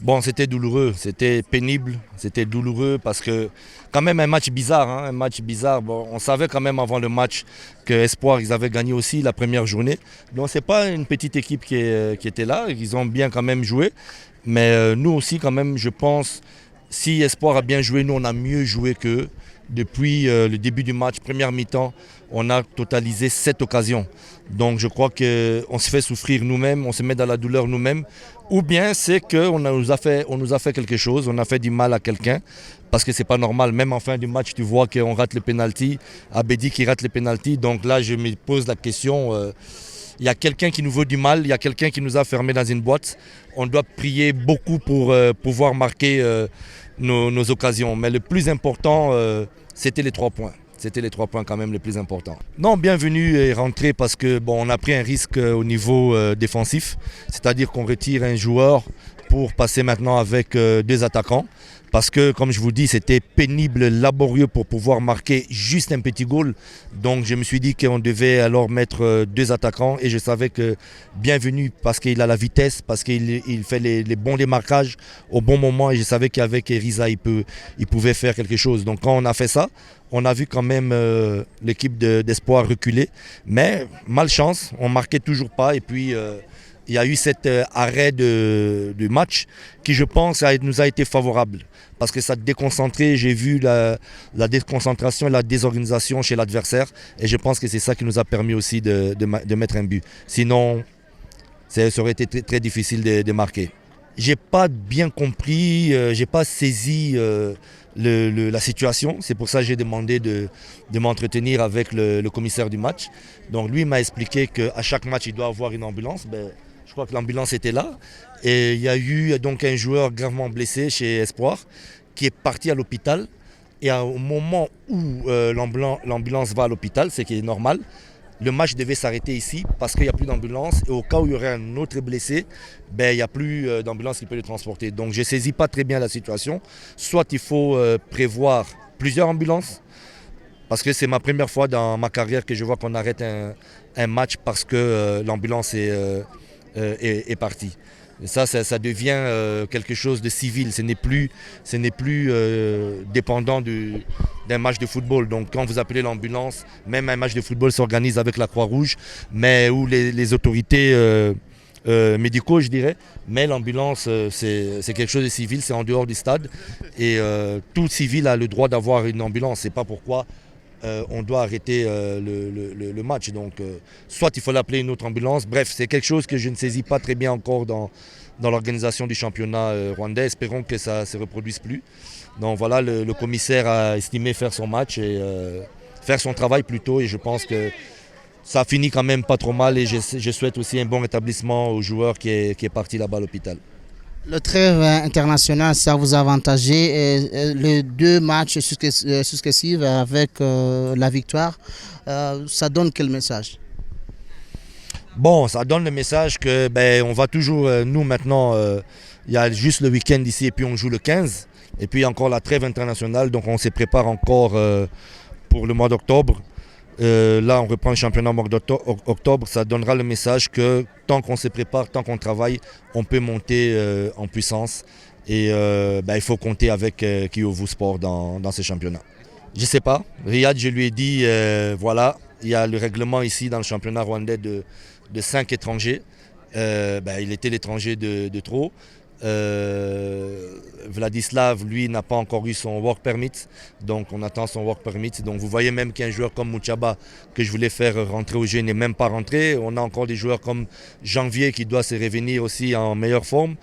Bon, c'était douloureux, c'était pénible, c'était douloureux parce que quand même un match bizarre, hein, un match bizarre. Bon, on savait quand même avant le match que Espoir, ils avaient gagné aussi la première journée. Donc c'est pas une petite équipe qui était là, ils ont bien quand même joué. Mais nous aussi quand même, je pense, si Espoir a bien joué, nous on a mieux joué qu'eux. Depuis le début du match, première mi-temps, on a totalisé 7 occasions. Donc je crois qu'on se fait souffrir nous-mêmes, on se met dans la douleur nous-mêmes. Ou bien c'est qu'on nous a fait quelque chose, on a fait du mal à quelqu'un. Parce que c'est pas normal, même en fin du match, tu vois qu'on rate le penalty, Abedi qui rate le penalty. Donc là, je me pose la question, il y a quelqu'un qui nous veut du mal, il y a quelqu'un qui nous a fermés dans une boîte. On doit prier beaucoup pour pouvoir marquer nos occasions. Mais le plus important, c'était les 3 points. C'était les 3 points quand même les plus importants. Non, bienvenue et rentrée parce que bon, on a pris un risque au niveau défensif. C'est-à-dire qu'on retire un joueur pour passer maintenant avec 2 attaquants. Parce que, comme je vous dis, c'était pénible, laborieux pour pouvoir marquer juste un petit goal. Donc je me suis dit qu'on devait alors mettre 2 attaquants. Et je savais que bienvenue parce qu'il a la vitesse, parce qu'il fait les bons démarquages au bon moment. Et je savais qu'avec Eriza, il pouvait faire quelque chose. Donc quand on a fait ça, on a vu quand même l'équipe d'Espoir reculer. Mais malchance, on ne marquait toujours pas. Et puis il y a eu cet arrêt du match qui, je pense, nous a été favorable. Parce que ça a déconcentré, j'ai vu la déconcentration et la désorganisation chez l'adversaire. Et je pense que c'est ça qui nous a permis aussi de mettre un but. Sinon, ça aurait été très, très difficile de marquer. J'ai pas bien compris, j'ai pas saisi la situation. C'est pour ça que j'ai demandé de m'entretenir avec le commissaire du match. Donc lui m'a expliqué qu'à chaque match, il doit avoir une ambulance. Ben, je crois que l'ambulance était là. Et il y a eu donc un joueur gravement blessé chez Espoir qui est parti à l'hôpital. Et au moment où l'ambulance va à l'hôpital, ce qui est normal, le match devait s'arrêter ici parce qu'il n'y a plus d'ambulance. Et au cas où il y aurait un autre blessé, ben, il n'y a plus d'ambulance qui peut le transporter. Donc je ne saisis pas très bien la situation. Soit il faut prévoir plusieurs ambulances, parce que c'est ma première fois dans ma carrière que je vois qu'on arrête un match parce que l'ambulance est partie. Et ça devient quelque chose de civil. Ce n'est plus dépendant d'un match de football. Donc quand vous appelez l'ambulance, même un match de football s'organise avec la Croix-Rouge, mais où les autorités médicaux, je dirais. Mais l'ambulance, c'est quelque chose de civil, c'est en dehors du stade. Et tout civil a le droit d'avoir une ambulance. C'est pas pourquoi on doit arrêter le match. Donc, soit il faut l'appeler une autre ambulance. Bref, c'est quelque chose que je ne saisis pas très bien encore dans l'organisation du championnat rwandais. Espérons que ça ne se reproduise plus. Donc voilà, le commissaire a estimé faire son match et faire son travail plutôt. Et je pense que ça a fini quand même pas trop mal. Et je souhaite aussi un bon rétablissement au joueur qui est parti là-bas à l'hôpital. Le trêve international, ça vous a avantagé. Les 2 matchs successifs avec la victoire, ça donne quel message? Bon, ça donne le message que on va toujours, nous maintenant, il y a juste le week-end ici et puis on joue le 15. Et puis encore la trêve internationale, donc on se prépare encore pour le mois d'octobre. Là, on reprend le championnat au mois d'octobre. Ça donnera le message que tant qu'on se prépare, tant qu'on travaille, on peut monter en puissance. Et il faut compter avec Kiyovu Sport dans ce championnat. Je ne sais pas. Riyad, je lui ai dit, voilà, il y a le règlement ici dans le championnat rwandais de 5 étrangers. Il était l'étranger de trop. Vladislav, lui, n'a pas encore eu son work permit, donc on attend son work permit. Donc vous voyez même qu'un joueur comme Mouchaba, que je voulais faire rentrer au jeu, n'est même pas rentré. On a encore des joueurs comme Janvier qui doit se revenir aussi en meilleure forme.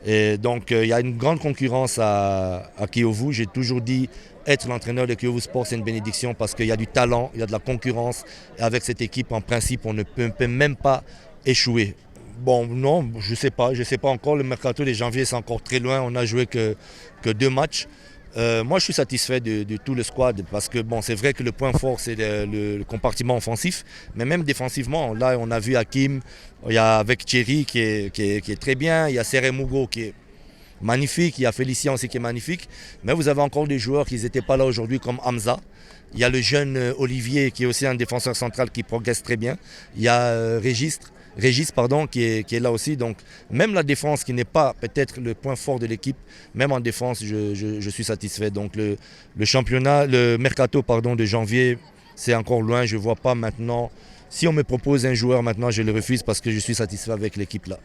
Et donc il y a une grande concurrence à Kiyovu. J'ai toujours dit, être l'entraîneur de Kiyovu Sport, c'est une bénédiction parce qu'il y a du talent, il y a de la concurrence. Et avec cette équipe, en principe, on ne peut même pas échouer. Bon, non, je sais pas encore. Le mercato de janvier, c'est encore très loin. On n'a joué que 2 matchs. Moi, je suis satisfait de tout le squad parce que bon, c'est vrai que le point fort, c'est le compartiment offensif. Mais même défensivement, là, on a vu Hakim, il y a avec Thierry qui est très bien. Il y a Seré Mugo qui est magnifique. Il y a Félicien aussi qui est magnifique. Mais vous avez encore des joueurs qui n'étaient pas là aujourd'hui comme Hamza. Il y a le jeune Olivier qui est aussi un défenseur central qui progresse très bien. Il y a Registre. Régis pardon, qui est là aussi. Donc même la défense qui n'est pas peut-être le point fort de l'équipe, même en défense, je suis satisfait. Donc le championnat, le mercato pardon, de janvier, c'est encore loin. Je ne vois pas maintenant. Si on me propose un joueur maintenant, je le refuse parce que je suis satisfait avec l'équipe là.